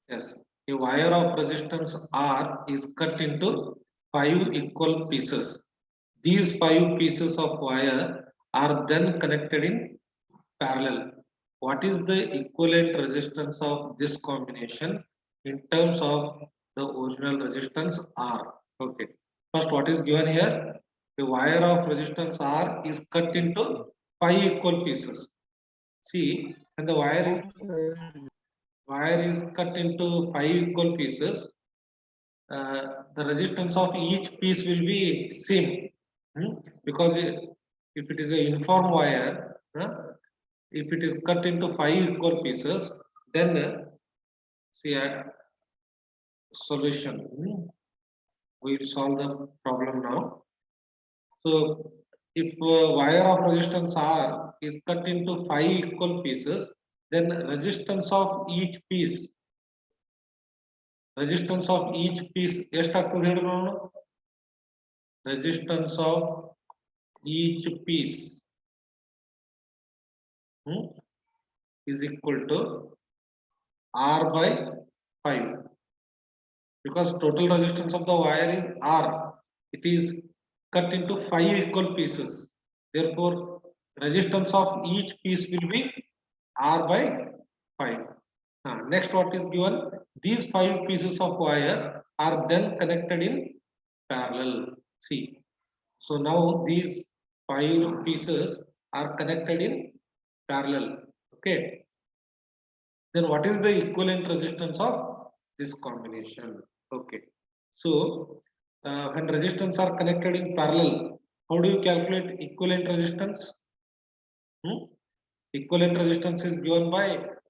Yes, a wire of resistance R is cut into 5 equal pieces. These 5 pieces of wire are then connected in parallel. What is the equivalent resistance of this combination in terms of the original resistance R? Okay. First, what is given here? The wire of resistance R is cut into 5 equal pieces. See, and the wire is cut into 5 equal pieces. The resistance of each piece will be same, because if it is a uniform wire, if it is cut into 5 equal pieces, then see a solution. We will solve the problem now. So if wire of resistance R is cut into 5 equal pieces, then resistance of each piece ಎಷ್ಟಾಗ್ತದೆ ಹೇಳಿ ನೋಡೋಣ. resistance of each piece is equal to R by 5, because total resistance of the wire is R. It is cut into 5 equal pieces. Therefore, resistance of each piece will be R by 5. Next, what is given? These 5 pieces of wire are then connected in parallel. See, so now these 5 pieces are connected in parallel. Okay. Then what is the equivalent resistance of this combination? Okay. So when resistance are connected in parallel, how do you calculate equivalent resistance? Equivalent resistance is given by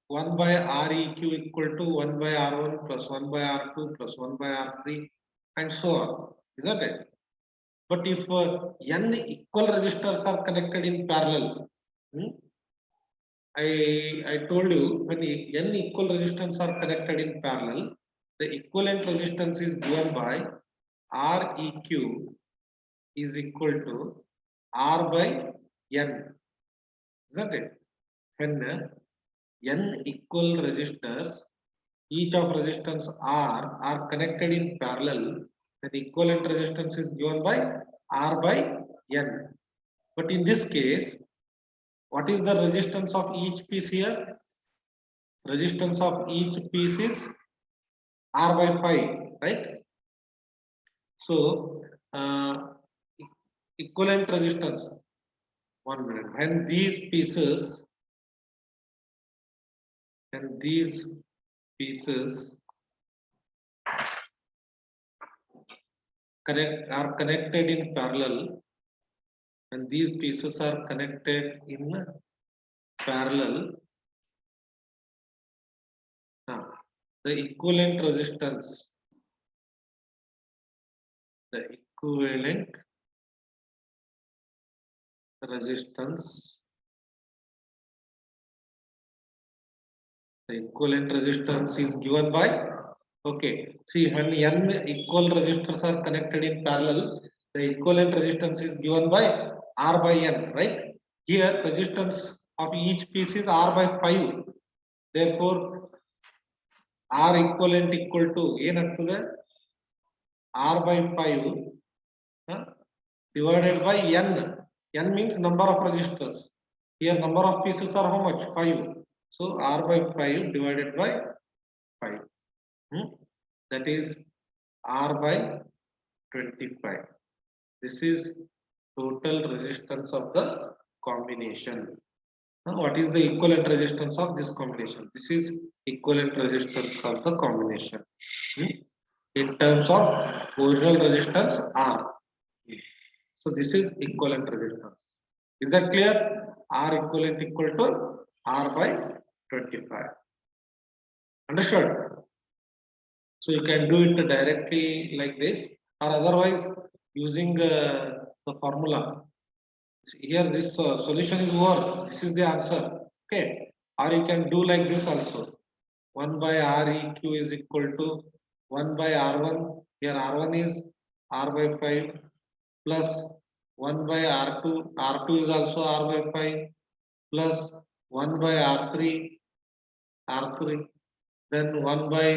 1 by Req equal to 1 by R1 plus 1 by R2 plus 1 by R3 and so on, isn't it? But if n equal resistors are connected in parallel, I told you, when n equal resistors are connected in parallel, the equivalent resistance is given by Req is equal to R by n, isn't it? When n equal resistors, each of resistance R are connected in parallel, then equivalent resistance is given by R by n. But in this case, what is the resistance of each piece here? Resistance of each piece is R by 5, right? So equivalent resistance, 1 minute, when these pieces are connected in parallel, and these pieces are connected in parallel, the equivalent resistance the equivalent resistance is given by, okay, see, when n equal resistors are connected in parallel, the equivalent resistance is given by R by n, right? Here resistance of each piece is R by 5. Therefore, R equivalent equal to ಏನಾಗ್ತದೆ? R by 5 divided by n. N means number of resistors. Here number of pieces are how much? 5. So R by 5 divided by 5. That is R by 25. This is total resistance of the combination. Now, what is the equivalent resistance of this combination? This is equivalent resistance of the combination in terms of original resistance R. So this is equivalent resistance. Is that clear? R equivalent equal to R by 25. Understood? So you can do it directly like this, or otherwise using the formula. Here this solution is over. This is the answer. Okay. Or you can do like this also. 1 by Req is equal to 1 by R1. Here R1 is R by 5 plus 1 by R2. R2 is also R by 5 plus 1 by R3. then 1 by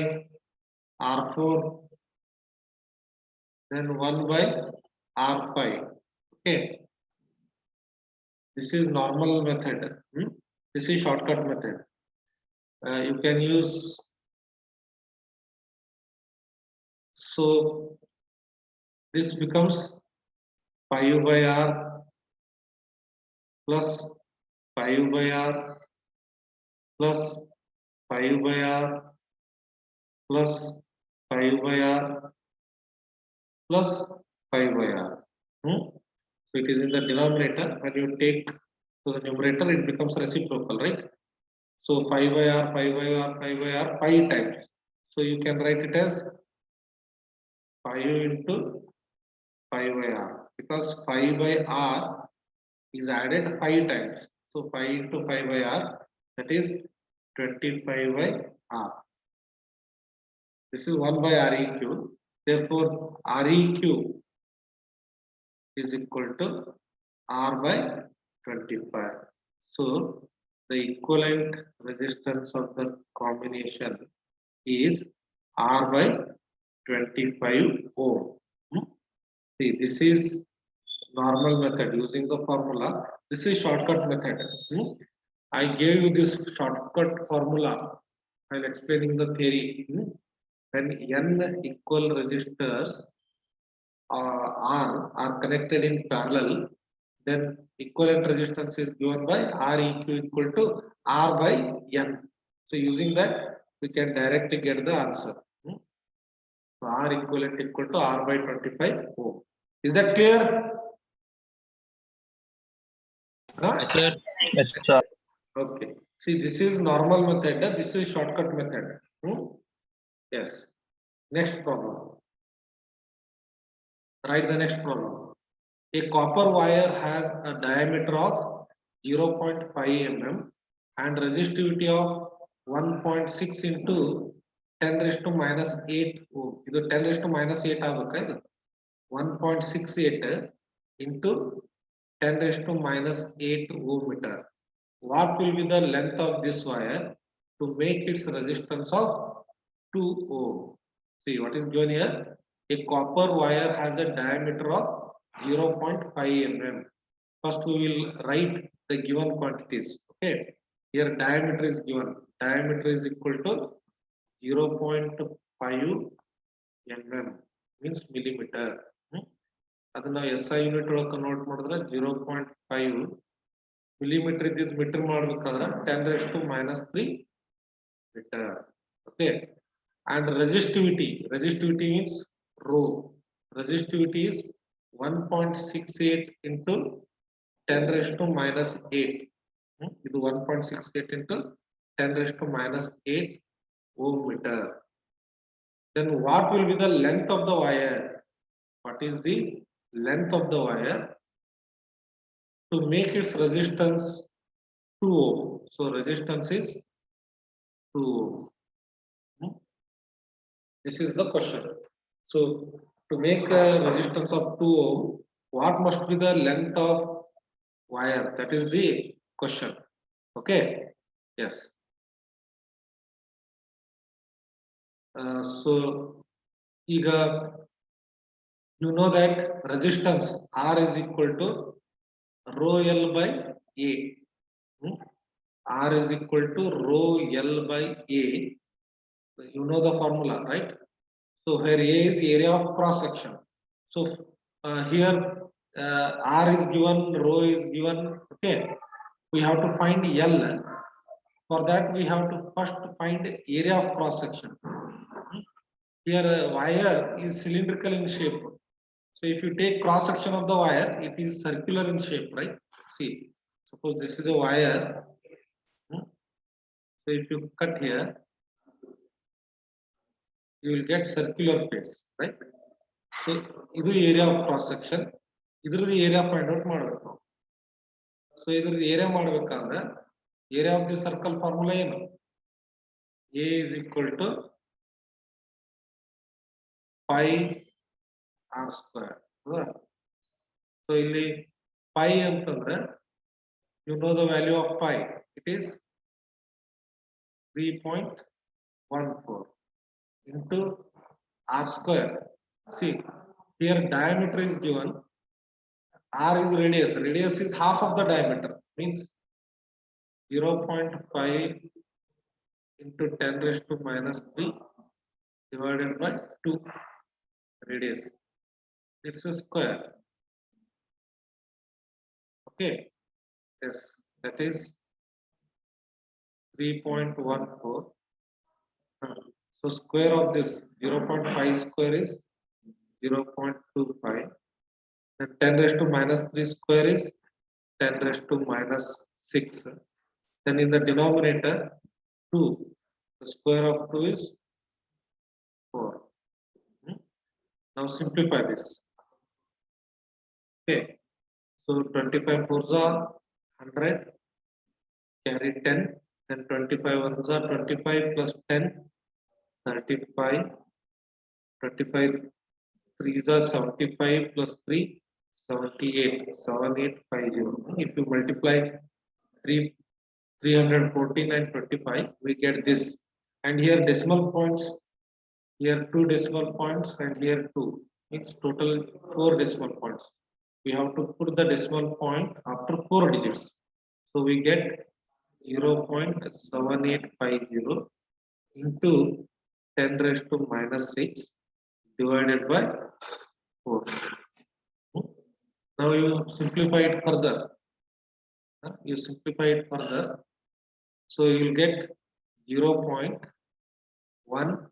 R4, then 1 by R5. Okay, this is normal method. This is shortcut method. You can use, so this becomes 5 by R plus 5 by R plus 5 by R plus 5 by R plus 5 by R. So it is in the denominator. When you take to the numerator, it becomes reciprocal, right? So 5 by R, 5 by R, 5 by R, 5 times. So you can write it as 5 into 5 by R, because 5 by R is added 5 times. So 5 into 5 by R, that is 25 by R. This is 1 by Req. Therefore, Req is equal to R by 25. So the equivalent resistance of the combination is R by 25 ohm. See, this is normal method using the formula. This is shortcut method. I gave you this shortcut formula while explaining the theory. When n equal resistors are connected in parallel, then equivalent resistance is given by Req equal to R by n. So using that, we can directly get the answer. So R equivalent equal to R by 25 ohm. Is that clear? Yes, sir. Yes, sir. Okay. See, this is normal method. This is shortcut method. Yes. Next problem. Write the next problem. A copper wire has a diameter of 0.5 mm and resistivity of 1.6 into 10 raised to minus 8 ohm. ಇದು 10 raised to minus 8 ಆಗಬೇಕಾ ಇದು 1.68 into 10 raised to minus 8 ohm meter. What will be the length of this wire to make its resistance of 2 ohm? See what is given here. A copper wire has a diameter of 0.5 mm. First we will write the given quantities. Okay, here diameter is given. Diameter is equal to 0.5 mm, means millimeter. ಅದನ್ನ SI unit ಒಳಗೆ convert ಮಾಡಿದ್ರೆ 0.5 millimeter ಇದ್ದಿದ್ದು metre ಮಾಡಬೇಕಾದ್ರೆ 10 raised to minus 3 meter. Okay, and resistivity means rho. Resistivity is 1.68 into 10 raised to minus 8. ಇದು 1.68 into 10 raised to minus 8 ohm meter. Then what will be the length of the wire? What is the length of the wire to make its resistance 2 ohm? So resistance is 2 ohm. This is the question. So to make a resistance of 2 ohm, what must be the length of wire? That is the question. Okay. Yes. So you know that resistance R is equal to rho L by A. R is equal to rho L by A. You know the formula, right? So where A is area of cross section. So here R is given, rho is given. Okay, we have to find L. For that we have to first find area of cross section. Here wire is cylindrical in shape. So if you take cross section of the wire, it is circular in shape, right? See, suppose this is a wire. So if you cut here, you will get circular face, right? So this is area of cross section. This is the area find out ಮಾಡಬೇಕು. So this is the area ಮಾಡಬೇಕಾದ್ರೆ area of the circle formula ಏನು? A is equal to pi r square. So ಇಲ್ಲಿ pi ಅಂತಂದ್ರೆ you know the value of pi. It is 3.14. 14 into r square. See, here diameter is given, r is radius. Radius is half of the diameter, means 0.5 into 10 raised to minus 3 divided by 2 radius. It's a square. Okay. Yes, that is 3.14. So square of this 0.5 square is 0.25. Then 10 raised to minus 3 square is 10 raised to minus 6. Then in the denominator 2. The square of 2 is 4. Now simplify this. Okay. So 25 fours are 100. Carry 10. Then 25 ones are 25 plus 10. 35. 25 threes are 75 plus 3. 78. 7850. If you multiply 314 and 25, we get this. And here decimal points. Here 2 decimal points and here 2. It's total 4 decimal points. We have to put the decimal point after 4 digits. So we get 0.7850 into 10 raised to minus 6 divided by 4. Now you simplify it further. You simplify it further. So you will get 0.1.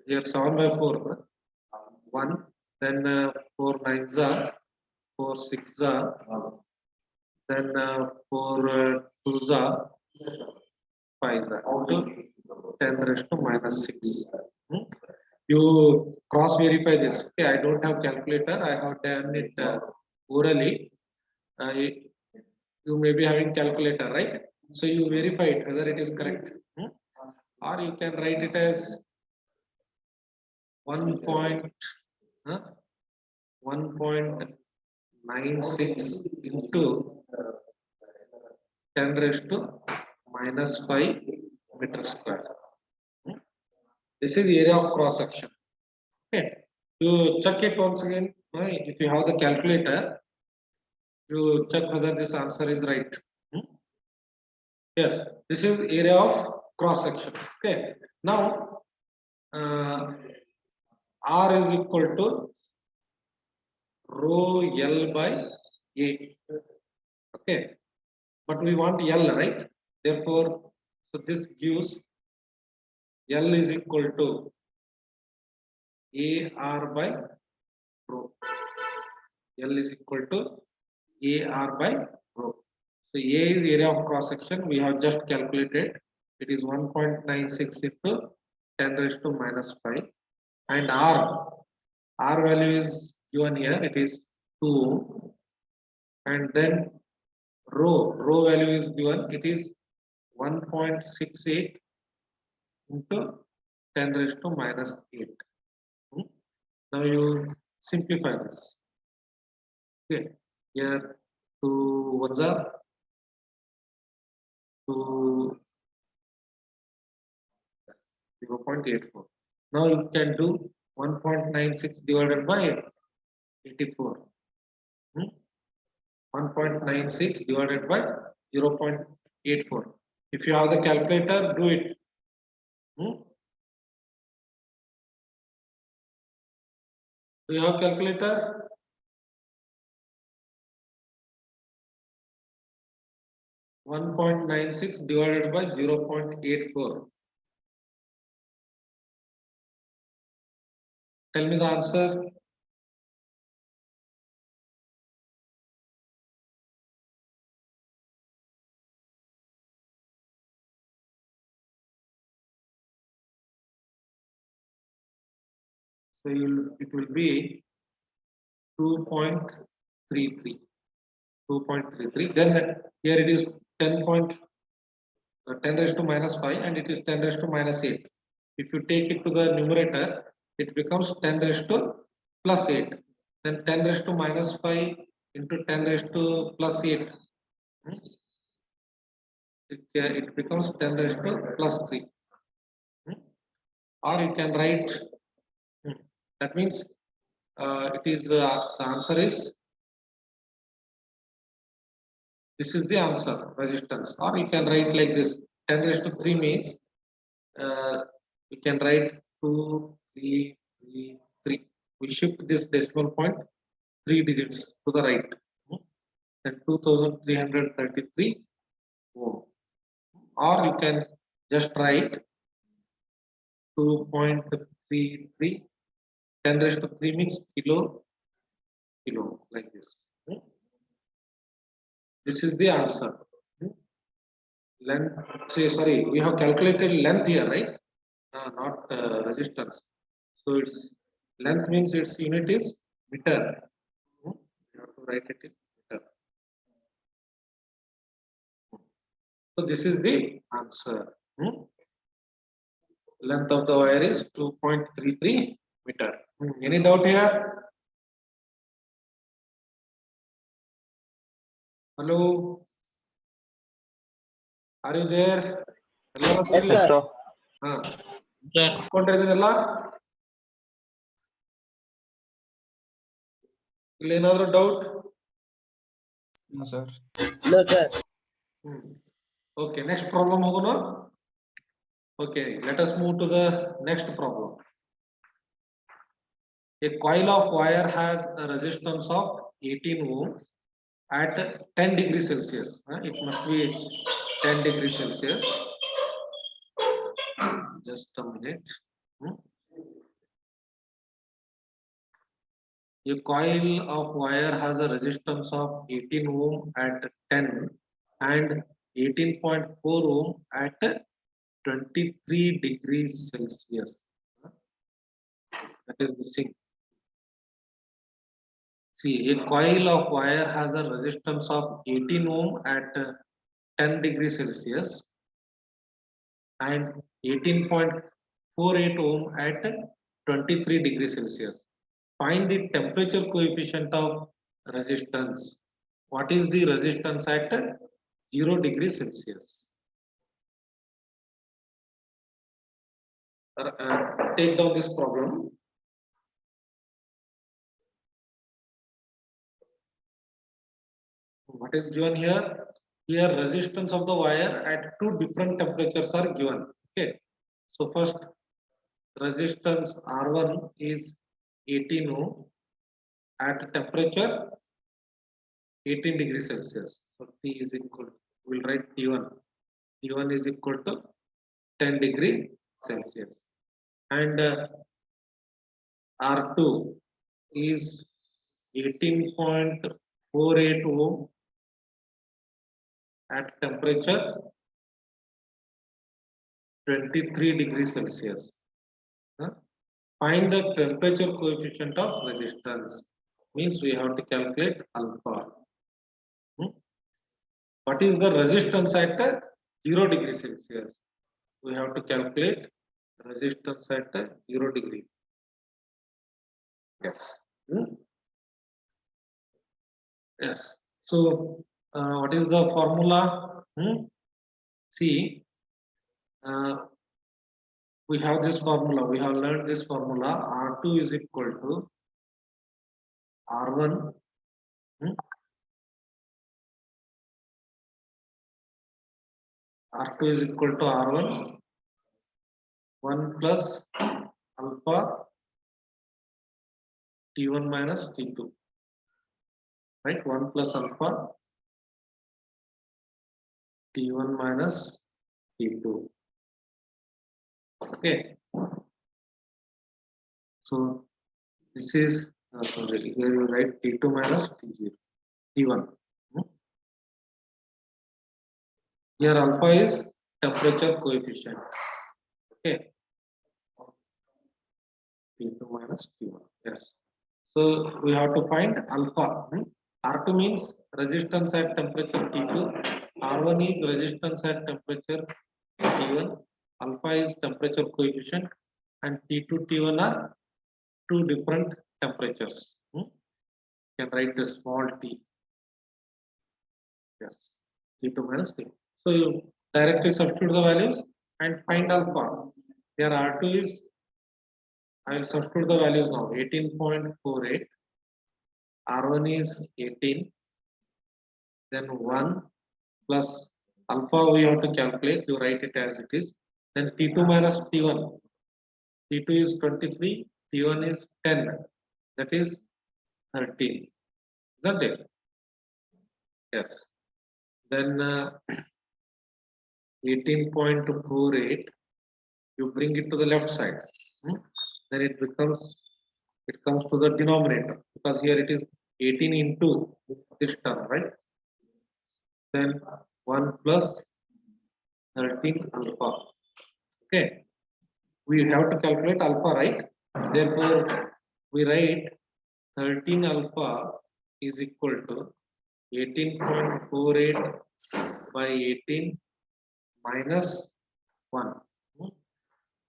Here 7 by 4. 1. Then 4 nines are 4 6 are. Then 4 2s are 5s are into 10 raised to minus 6. You cross verify this. Okay, I don't have calculator. I have done it orally. You may be having calculator, right? So you verify it whether it is correct. Or you can write it as 1.96 into 10 raised to minus 5 meter square. This is the area of cross section. Okay, you check it once again. If you have the calculator, you check whether this answer is right. Yes, this is area of cross section. Okay, now R is equal to rho L by A. Okay, but we want L, right? Therefore, so this gives L is equal to AR by rho. L is equal to AR by rho. So A is area of cross section. We have just calculated. It is 1.96 into 10 raised to minus 5. And R value is given here. It is 2. And then rho value is given. It is 1.68 into 10 raised to minus 8. Now you simplify this. Okay, here 2 ones are 2 0.84. Now you can do 1.96 divided by 84. 1.96 divided by 0.84. If you have the calculator, do it. Do you have calculator? (1.96) divided by 0.84. Tell me the answer. So it will be 2.33. 2.33. Then here it is 10 raised to minus 5 and it is 10 raised to minus 8. If you take it to the numerator, it becomes 10 raised to plus 8. Then 10 raised to minus 5 into 10 raised to plus 8. It becomes 10 raised to plus 3. or you can write, that means it is the answer is, this is the answer, resistance, or you can write like this, 10 raised to 3 means you can write 2 3 3 3. We shift this decimal point 3 digits to the right, and 2333 ohm. Or you can just write 2.33, 10 raised to 3 means kilo like this. This is the answer. Length, sorry, we have calculated length here, right? Not resistance. So its length means its unit is meter. You have to write it in meter. So this is the answer. Length of the wire is 2.33 meter. Any doubt here? Hello? Are you there? Yes, sir. Sir. ಕೊಂಡ್ರಿದ್ದೀರಲ್ಲ? ಇಲ್ಲಿ ಏನಾದರೂ doubt? No, sir. No, sir. Okay, next problem ಹೋಗೋಣ. Okay, let us move to the next problem. A coil of wire has a resistance of 18 ohm at 10 degrees Celsius. It must be 10 degrees Celsius. Just a minute. A coil of wire has a resistance of 18 ohm at 10 and 18.4 ohm at 23 degrees Celsius. That is missing. See, a coil of wire has a resistance of 18 ohm at 10 degrees Celsius and 18.48 ohm at 23 degrees Celsius. Find the temperature coefficient of resistance. What is the resistance at 0 degrees Celsius? Take down this problem. What is given here? Here resistance of the wire at two different temperatures are given. Okay. So first resistance R1 is 18 ohm at temperature 18 degrees Celsius. So T is equal, we'll write T1. T1 is equal to 10 degrees Celsius. And R2 is 18.48 ohm at temperature 23 degrees Celsius. Find the temperature coefficient of resistance. Means we have to calculate alpha. What is the resistance at 0 degrees Celsius? We have to calculate resistance at 0 degree. Yes. Yes. So what is the formula? See, we have this formula. We have learned this formula. R2 is equal to R1 R2 is equal to R1 1 plus alpha T1 minus T2. Right? 1 plus alpha T1 minus T2. Okay. So this is sorry, here you write T2 minus T0, T1. Here alpha is temperature coefficient. Okay. T2 minus T1. Yes. So we have to find alpha. R2 means resistance at temperature T2. R1 is resistance at temperature T1. Alpha is temperature coefficient, and T2, T1 are two different temperatures. You can write the small t. Yes, T2 minus T. So you directly substitute the values and find alpha. Here R2 is I will substitute the values now. 18.48. R1 is 18. Then 1 plus alpha we have to calculate. You write it as it is. Then T2 minus T1. T2 is 23. T1 is 10. That is 13. Isn't it? Yes. Then 18.48. You bring it to the left side. Then it comes to the denominator because here it is 18 into this term, right? Then 1 plus 13 alpha. Okay. We have to calculate alpha, right? Therefore, we write 13 alpha is equal to 18.48 by 18 minus 1.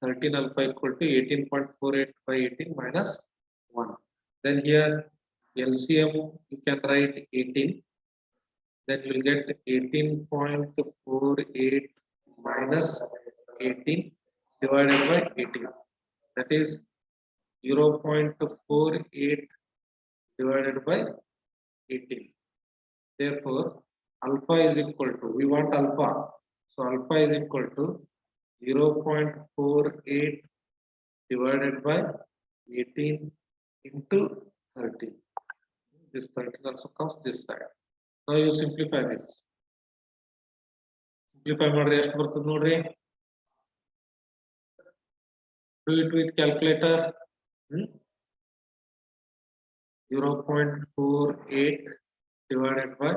13 alpha equal to 18.48 by 18 minus 1. Then here LCM you can write 18. Then you will get 18.48 minus 18 divided by 18. That is 0.48 divided by 18. Therefore, alpha is equal to, we want alpha. So alpha is equal to 0.48 divided by 18 into 13. This 13 also comes this side. Now you simplify this. Simplify ಮಾಡ್ರಿ ಎಷ್ಟು ಬರ್ತದೆ ನೋಡ್ರಿ. Do it with calculator. 0.48 divided by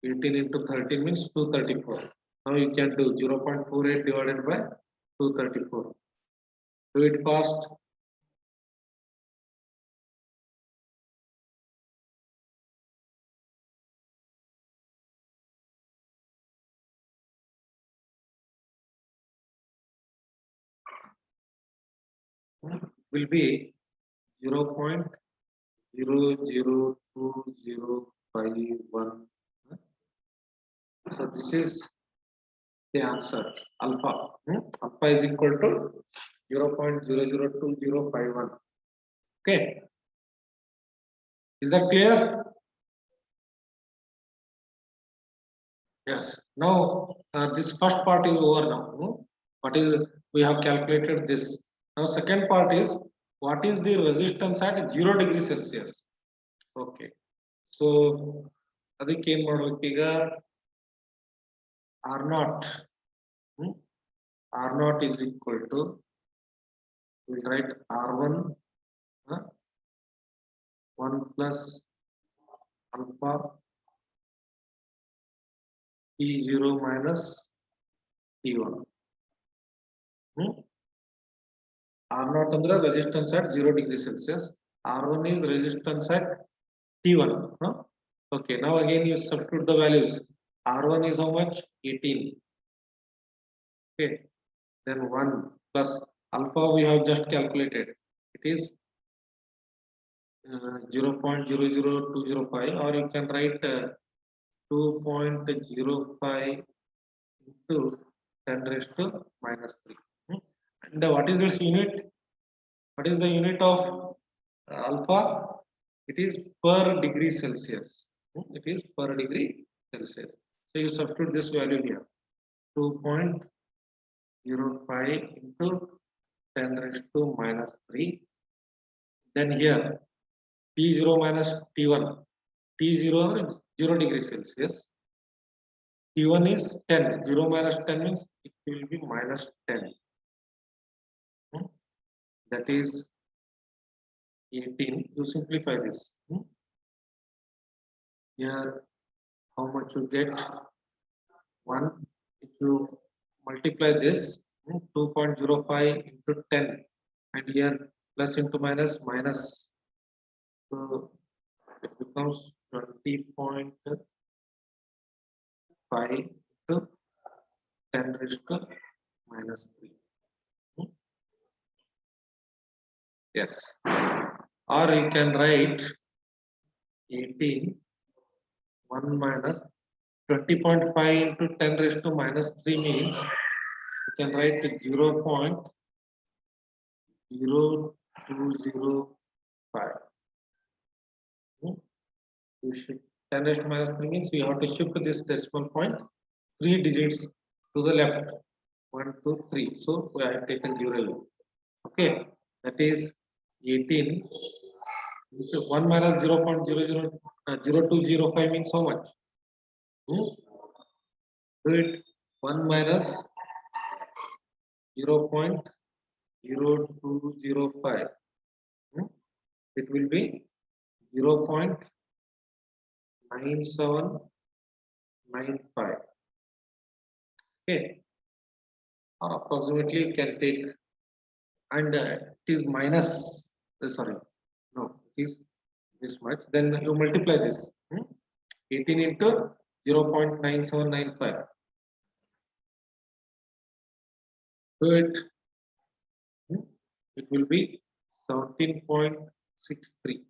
18 into 13 means 234. Now you can do 0.48 divided by 234. Do it fast. Will be 0.002051. So this is the answer. Alpha. Alpha is equal to 0.002051. Okay. Is that clear? Yes. Now this first part is over now. What is we have calculated this. Now second part is what is the resistance at 0 degree Celsius? Okay. So ಅದಕ್ಕೆ ಏನು ಮಾಡಬೇಕು ಈಗ R0 is equal to, we write R1 1 plus alpha T0 minus T1. R0 under resistance at 0 degree Celsius. R1 is resistance at T1. Okay, now again you substitute the values. R1 is how much? 18. Okay, then 1 plus alpha we have just calculated. It is 0.00205, or you can write 2.05 into 10 raised to minus 3. And what is its unit? What is the unit of alpha? It is per degree Celsius. It is per degree Celsius. So you substitute this value here. 2.05 into 10 raised to minus 3. Then here T0 minus T1. T0 0 degree Celsius. T1 is 10. 0 minus 10 means it will be minus 10. That is 18. You simplify this. Here, how much you get? 1. If you multiply this, 2.05 into 10, and here plus into minus, minus. So it becomes 20.5 into 10 raised to minus 3. Yes. Or you can write 18 1 minus 20.5 into 10 raised to minus 3 means you can write it 0.0205. You should 10 raised to minus 3 means you have to shift this decimal point 3 digits to the left. 1, 2, 3. So we have taken 0. Okay, that is 18. 1 minus 0.0205 means how much? Do it. 1 minus 0.0205. It will be 0.9795. Okay, or approximately you can take, and it is minus. Sorry, no, it is this much. Then you multiply this. 18 into 0.9795. Do it. It will be 17.63.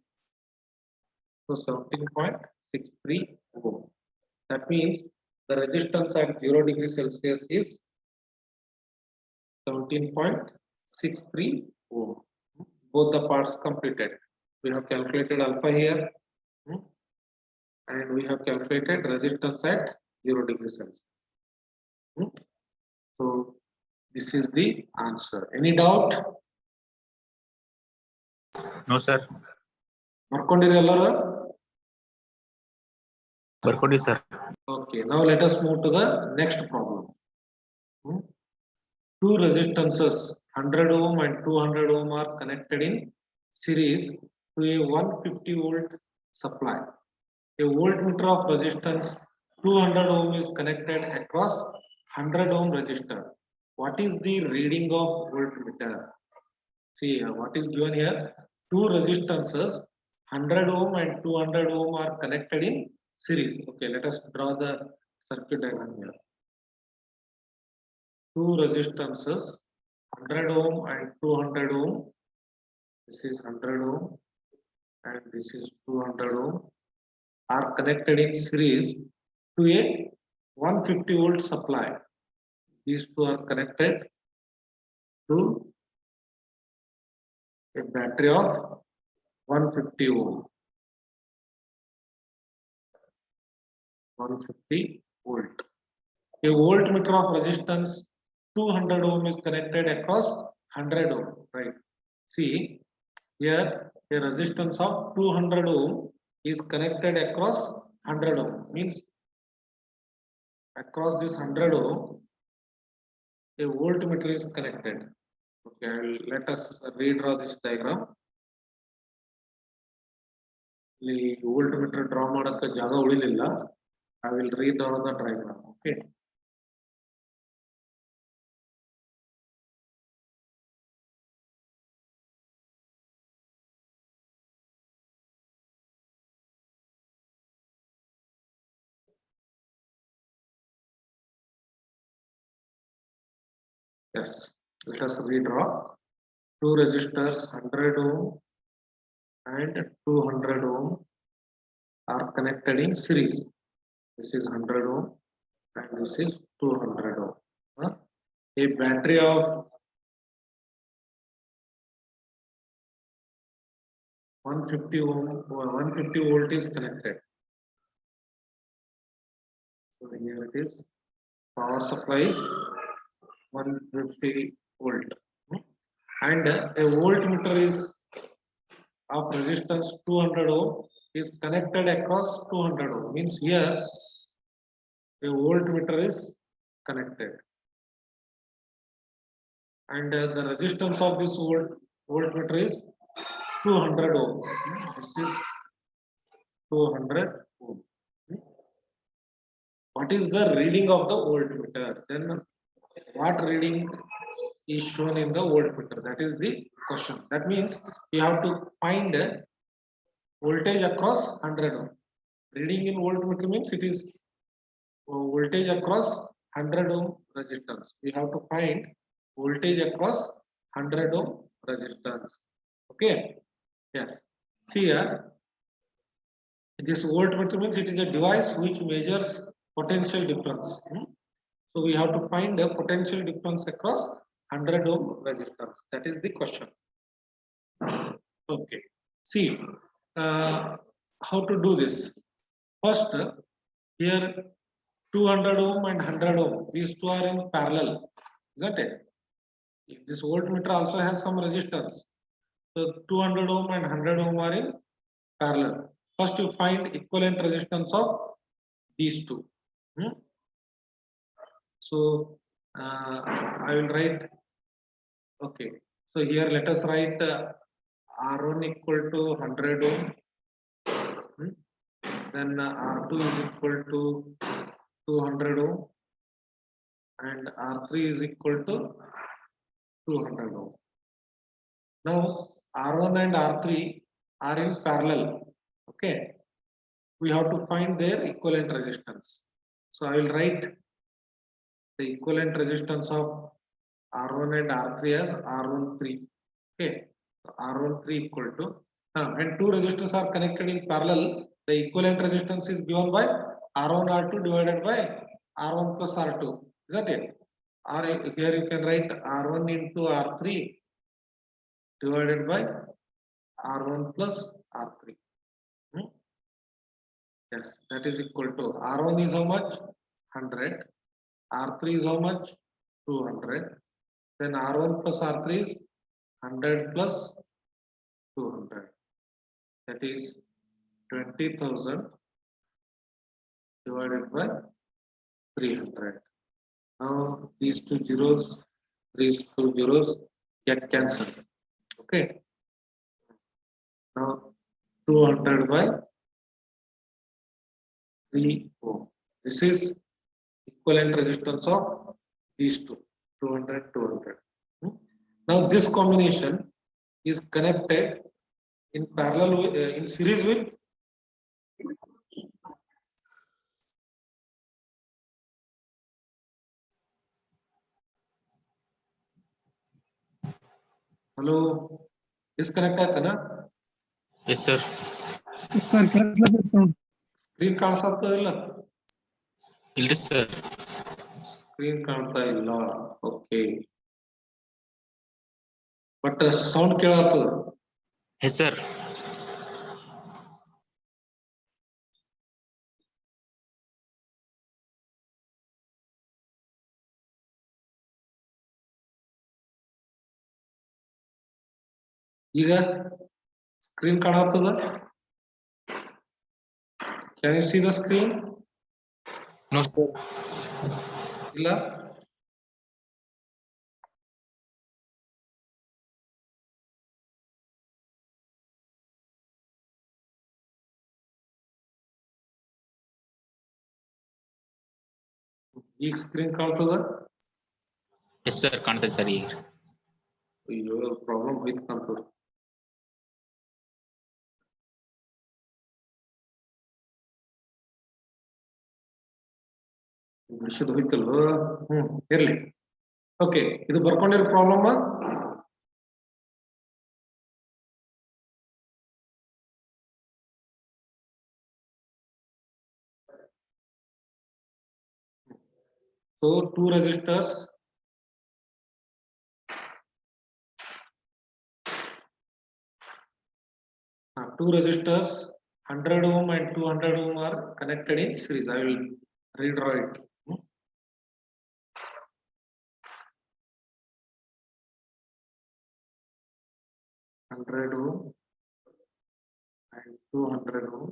So 17.63 ohm. That means the resistance at 0 degree Celsius is 17.63 ohm. Both the parts completed. We have calculated alpha here, and we have calculated resistance at 0 degree Celsius. So this is the answer. Any doubt? No, sir. Markondiri allora? Barkodi, sir. Okay, now let us move to the next problem. Two resistances 100 ohm and 200 ohm are connected in series to a 150 volt supply. A voltmeter of resistance 200 ohm is connected across 100 ohm resistor. What is the reading of voltmeter? See what is given here. Two resistances 100 ohm and 200 ohm are connected in series. Okay, let us draw the circuit diagram here. Two resistances 100 ohm and 200 ohm. This is 100 ohm and this is 200 ohm are connected in series to a 150 volt supply. These two are connected to a battery of 150 ohm. 150 volt. A voltmeter of resistance 200 ohm is connected across 100 ohm. Right. See here a resistance of 200 ohm is connected across 100 ohm. Means across this 100 ohm a voltmeter is connected. Okay, let us redraw this diagram. The voltmeter draw ಮಾಡಕ್ಕೆ ಜಾಗ ಉಳಿಲಿಲ್ಲ. I will redraw the diagram. Okay. Yes, let us redraw. Two resistors 100 ohm and 200 ohm are connected in series. This is 100 ohm and this is 200 ohm. A battery of 150 ohm, 150 volt is connected. So here it is. Power supply is 150 volt, and a voltmeter is of resistance 200 ohm is connected across 200 ohm. Means here a voltmeter is connected, and the resistance of this voltmeter is 200 ohm. This is 200 ohm. What is the reading of the voltmeter? Then what reading is shown in the voltmeter? That is the question. That means you have to find voltage across 100 ohm. Reading in voltmeter means it is voltage across 100 ohm resistance. We have to find voltage across 100 ohm resistance. Okay. Yes. See here. This voltmeter means it is a device which measures potential difference. So we have to find a potential difference across 100 ohm resistors. That is the question. Okay. See, how to do this? First, here 200 ohm and 100 ohm, these two are in parallel, isn't it? This voltmeter also has some resistance. So 200 ohm and 100 ohm are in parallel. First, you find equivalent resistance of these two. So I will write. Okay. So here let us write R1 equal to 100 ohm. Then R2 is equal to 200 ohm and R3 is equal to 200 ohm. Now R1 and R3 are in parallel. Okay. We have to find their equivalent resistance. So I will write the equivalent resistance of R1 and R3 as R13. Okay. So R13 equal to when two resistors are connected in parallel, the equivalent resistance is given by R1 R2 divided by R1 plus R2. Isn't it? Or here you can write R1 into R3 divided by R1 plus R3. Yes, that is equal to R1 is how much? 100. R3 is how much? 200. Then R1 plus R3 is 100 plus 200. That is 20,000 divided by 300. Now these two zeros get cancelled. Okay. Now 200 by 3 ohm. This is equivalent resistance of these two, 200, 200. Now this combination is connected in parallel with, in series with hello, disconnect ಆಯ್ತಾ ನಾ? Yes, sir. Sir ಕೇಳಿಸ್ಲತ್ತದ sound. Screen ಕಾಣಿಸತ್ತದಿಲ್ಲ? Ildi, sir. Screen ಕಾಣ್ತಾ ಇಲ್ಲ. Okay. But sound ಕೇಳತ್ತದ. Yes, sir. ಈಗ screen ಕಾಣತ್ತದ? Can you see the screen? No, sir. ಇಲ್ಲ? ಈಗ ಸ್ಕ್ರೀನ್ ಕಾಣ್ತದ? Yes, sir. ಕಾಣ್ತದೆ ಸರ್ ಈಗ. ಅಯ್ಯೋ ಪ್ರಾಬ್ಲಮ್ ಹೋಯ್ತು ಕಾಣ್ತದ. ಬಿಡಿಸೋದು ಹೋಯ್ತಲ್ವ? ಇರ್ಲಿ. ಓಕೆ, ಇದು ಬರ್ಕೊಂಡಿರೋ problem. So two resistors two resistors 100 ohm and 200 ohm are connected in series. I will redraw it. 100 ohm and 200 ohm